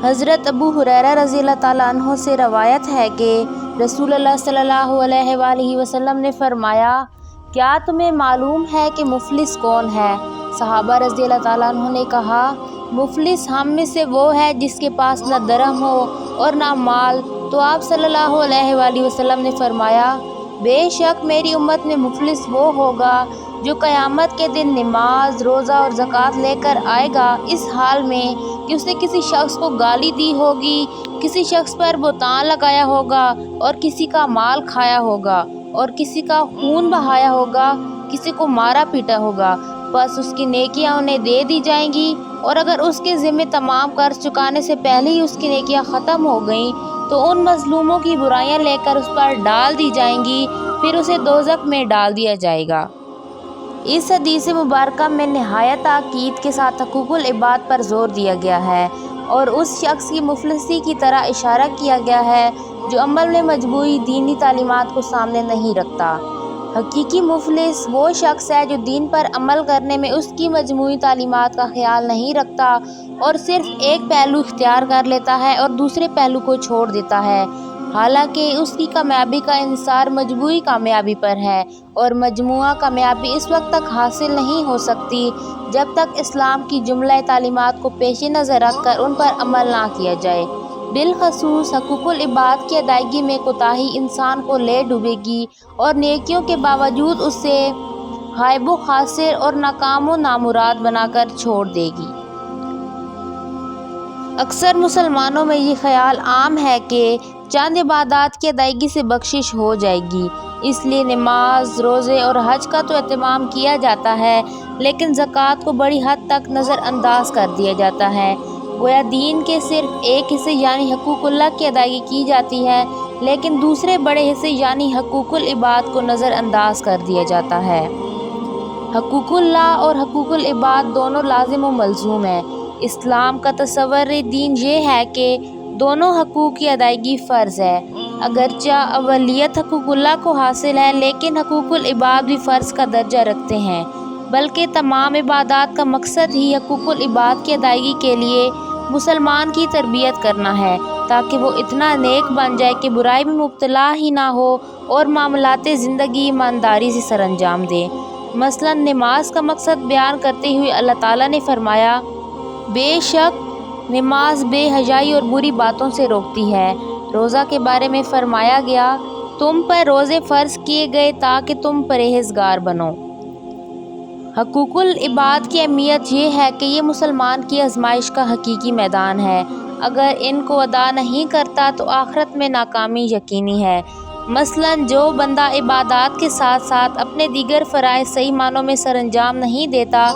حضرت ابو ہریرہ رضی اللہ تعالیٰ عنہ سے روایت ہے کہ رسول اللہ صلی اللہ علیہ وآلہ وسلم نے فرمایا، کیا تمہیں معلوم ہے کہ مفلس کون ہے؟ صحابہ رضی اللہ تعالیٰ عنہ نے کہا، مفلس ہم میں سے وہ ہے جس کے پاس نہ درہم ہو اور نہ مال۔ تو آپ صلی اللہ علیہ وآلہ وسلم نے فرمایا، بے شک میری امت میں مفلس وہ ہوگا جو قیامت کے دن نماز، روزہ اور زکوٰۃ لے کر آئے گا، اس حال میں کہ اس نے کسی شخص کو گالی دی ہوگی، کسی شخص پر بہتان لگایا ہوگا اور کسی کا مال کھایا ہوگا اور کسی کا خون بہایا ہوگا، کسی کو مارا پیٹا ہوگا، بس اس کی نیکیاں انہیں دے دی جائیں گی، اور اگر اس کے ذمے تمام قرض چکانے سے پہلے ہی اس کی نیکیاں ختم ہو گئیں تو ان مظلوموں کی برائیاں لے کر اس پر ڈال دی جائیں گی، پھر اسے دوزخ میں ڈال دیا جائے گا۔ اس حدیث مبارکہ میں نہایت تاکید کے ساتھ حقوق العباد پر زور دیا گیا ہے اور اس شخص کی مفلسی کی طرح اشارہ کیا گیا ہے جو عمل میں مجموعی دینی تعلیمات کو سامنے نہیں رکھتا۔ حقیقی مفلس وہ شخص ہے جو دین پر عمل کرنے میں اس کی مجموعی تعلیمات کا خیال نہیں رکھتا اور صرف ایک پہلو اختیار کر لیتا ہے اور دوسرے پہلو کو چھوڑ دیتا ہے، حالانکہ اس کی کامیابی کا انحصار مجموعی کامیابی پر ہے، اور مجموعہ کامیابی اس وقت تک حاصل نہیں ہو سکتی جب تک اسلام کی جملہ تعلیمات کو پیش نظر رکھ کر ان پر عمل نہ کیا جائے۔ بالخصوص حقوق العباد کی ادائیگی میں کوتاہی انسان کو لے ڈوبے گی اور نیکیوں کے باوجود اسے خائب و خاسر اور ناکام و نامراد بنا کر چھوڑ دے گی۔ اکثر مسلمانوں میں یہ خیال عام ہے کہ چند عبادات کی ادائیگی سے بخشش ہو جائے گی، اس لیے نماز، روزے اور حج کا تو اہتمام کیا جاتا ہے، لیکن زکوٰۃ کو بڑی حد تک نظر انداز کر دیا جاتا ہے۔ گویا دین کے صرف ایک حصے یعنی حقوق اللہ کی ادائیگی کی جاتی ہے، لیکن دوسرے بڑے حصے یعنی حقوق العباد کو نظر انداز کر دیا جاتا ہے۔ حقوق اللہ اور حقوق العباد دونوں لازم و ملزوم ہیں۔ اسلام کا تصور دین یہ ہے کہ دونوں حقوق کی ادائیگی فرض ہے، اگرچہ اولیت حقوق اللہ کو حاصل ہے، لیکن حقوق العباد بھی فرض کا درجہ رکھتے ہیں، بلکہ تمام عبادات کا مقصد ہی حقوق العباد کی ادائیگی کے لیے مسلمان کی تربیت کرنا ہے، تاکہ وہ اتنا نیک بن جائے کہ برائی میں مبتلا ہی نہ ہو اور معاملات زندگی ایمانداری سے سر انجام دے۔ مثلا نماز کا مقصد بیان کرتے ہوئے اللہ تعالیٰ نے فرمایا، بے شک نماز بے حیائی اور بری باتوں سے روکتی ہے۔ روزہ کے بارے میں فرمایا گیا، تم پر روزے فرض کیے گئے تاکہ تم پرہیزگار بنو۔ حقوق العباد کی اہمیت یہ ہے کہ یہ مسلمان کی آزمائش کا حقیقی میدان ہے، اگر ان کو ادا نہیں کرتا تو آخرت میں ناکامی یقینی ہے۔ مثلا جو بندہ عبادات کے ساتھ ساتھ اپنے دیگر فرائض صحیح معنوں میں سر انجام نہیں دیتا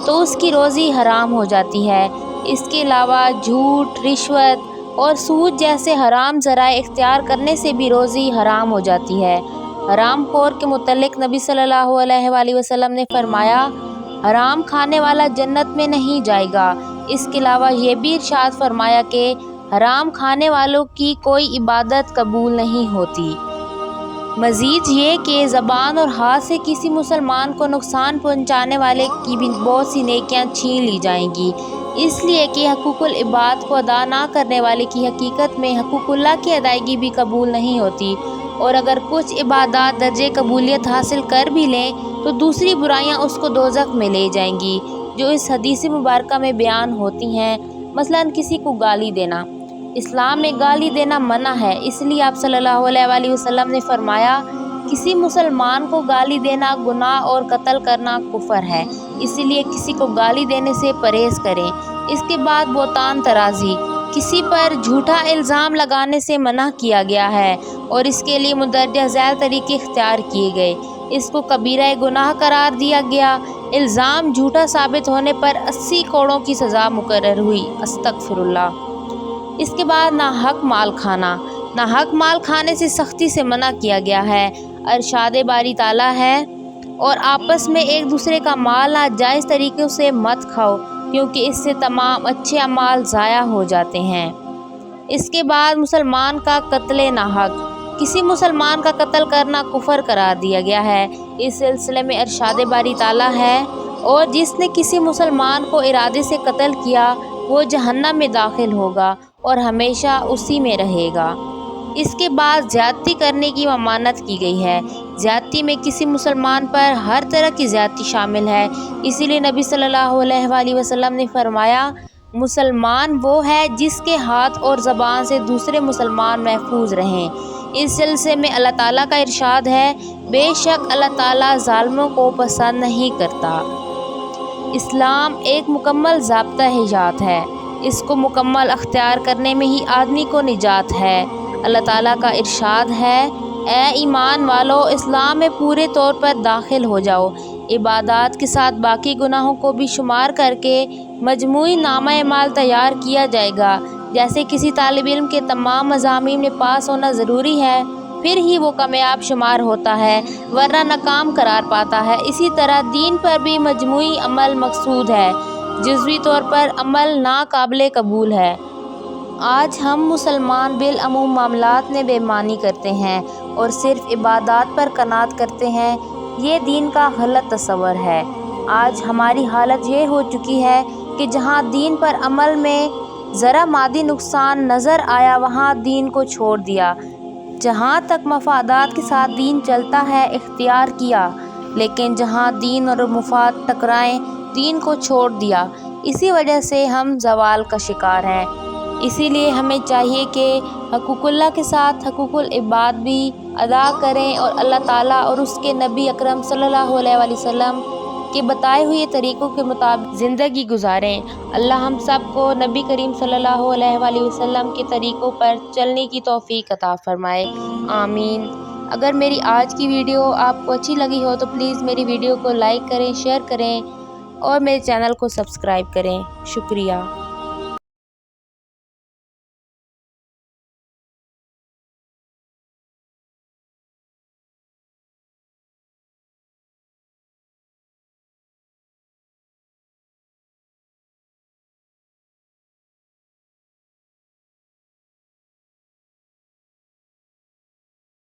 تو اس کی روزی حرام ہو جاتی ہے۔ اس کے علاوہ جھوٹ، رشوت اور سود جیسے حرام ذرائع اختیار کرنے سے بھی روزی حرام ہو جاتی ہے۔ حرام خور کے متعلق نبی صلی اللہ علیہ وآلہ وسلم نے فرمایا، حرام کھانے والا جنت میں نہیں جائے گا۔ اس کے علاوہ یہ بھی ارشاد فرمایا کہ حرام کھانے والوں کی کوئی عبادت قبول نہیں ہوتی۔ مزید یہ کہ زبان اور ہاتھ سے کسی مسلمان کو نقصان پہنچانے والے کی بھی بہت سی نیکیاں چھین لی جائیں گی، اس لیے کہ حقوق العباد کو ادا نہ کرنے والے کی حقیقت میں حقوق اللہ کی ادائیگی بھی قبول نہیں ہوتی، اور اگر کچھ عبادات درجہ قبولیت حاصل کر بھی لیں تو دوسری برائیاں اس کو دوزخ میں لے جائیں گی جو اس حدیث مبارکہ میں بیان ہوتی ہیں۔ مثلا کسی کو گالی دینا، اسلام میں گالی دینا منع ہے، اس لیے آپ صلی اللہ علیہ وآلہ وسلم نے فرمایا، کسی مسلمان کو گالی دینا گناہ اور قتل کرنا کفر ہے، اسی لیے کسی کو گالی دینے سے پرہیز کریں۔ اس کے بعد بہتان طرازی، کسی پر جھوٹا الزام لگانے سے منع کیا گیا ہے اور اس کے لیے مندرجہ ذیل طریقے اختیار کیے گئے۔ اس کو کبیرہ گناہ قرار دیا گیا۔ الزام جھوٹا ثابت ہونے پر 80 کوڑوں کی سزا مقرر ہوئی۔ استغفر اللہ۔ اس کے بعد ناحق مال کھانا، ناحق مال کھانے سے سختی سے منع کیا گیا ہے۔ ارشاد باری تعالیٰ ہے، اور آپس میں ایک دوسرے کا مال ناجائز طریقوں سے مت کھاؤ کیونکہ اس سے تمام اچھے اعمال ضائع ہو جاتے ہیں۔ اس کے بعد مسلمان کا قتل ناحق، کسی مسلمان کا قتل کرنا کفر قرار دیا گیا ہے۔ اس سلسلے میں ارشاد باری تعالیٰ ہے، اور جس نے کسی مسلمان کو ارادے سے قتل کیا وہ جہنم میں داخل ہوگا اور ہمیشہ اسی میں رہے گا۔ اس کے بعد زیادتی کرنے کی ممانعت کی گئی ہے۔ زیادتی میں کسی مسلمان پر ہر طرح کی زیادتی شامل ہے، اسی لیے نبی صلی اللہ علیہ وآلہ وسلم نے فرمایا، مسلمان وہ ہے جس کے ہاتھ اور زبان سے دوسرے مسلمان محفوظ رہیں۔ اس سلسلے میں اللہ تعالیٰ کا ارشاد ہے، بے شک اللہ تعالیٰ ظالموں کو پسند نہیں کرتا۔ اسلام ایک مکمل ضابطہ حیات ہے، اس کو مکمل اختیار کرنے میں ہی آدمی کو نجات ہے۔ اللہ تعالیٰ کا ارشاد ہے، اے ایمان والو، اسلام میں پورے طور پر داخل ہو جاؤ، عبادات کے ساتھ باقی گناہوں کو بھی شمار کر کے مجموعی نامہ اعمال تیار کیا جائے گا۔ جیسے کسی طالب علم کے تمام مضامین میں پاس ہونا ضروری ہے، پھر ہی وہ کامیاب شمار ہوتا ہے، ورنہ ناکام قرار پاتا ہے، اسی طرح دین پر بھی مجموعی عمل مقصود ہے، جزوی طور پر عمل ناقابل قبول ہے۔ آج ہم مسلمان بالعموم معاملات میں بے ایمانی کرتے ہیں اور صرف عبادات پر قناعت کرتے ہیں، یہ دین کا غلط تصور ہے۔ آج ہماری حالت یہ ہو چکی ہے کہ جہاں دین پر عمل میں ذرا مادی نقصان نظر آیا وہاں دین کو چھوڑ دیا، جہاں تک مفادات کے ساتھ دین چلتا ہے اختیار کیا، لیکن جہاں دین اور مفاد ٹکرائیں دین کو چھوڑ دیا۔ اسی وجہ سے ہم زوال کا شکار ہیں۔ اسی لیے ہمیں چاہیے کہ حقوق اللہ کے ساتھ حقوق العباد بھی ادا کریں اور اللہ تعالیٰ اور اس کے نبی اکرم صلی اللہ علیہ وآلہ وسلم کے بتائے ہوئے طریقوں کے مطابق زندگی گزاریں۔ اللہ ہم سب کو نبی کریم صلی اللہ علیہ وآلہ وسلم کے طریقوں پر چلنے کی توفیق عطا فرمائے، آمین۔ اگر میری آج کی ویڈیو آپ کو اچھی لگی ہو تو پلیز میری ویڈیو کو لائک کریں، شیئر کریں اور میرے چینل کو سبسکرائب کریں۔ شکریہ۔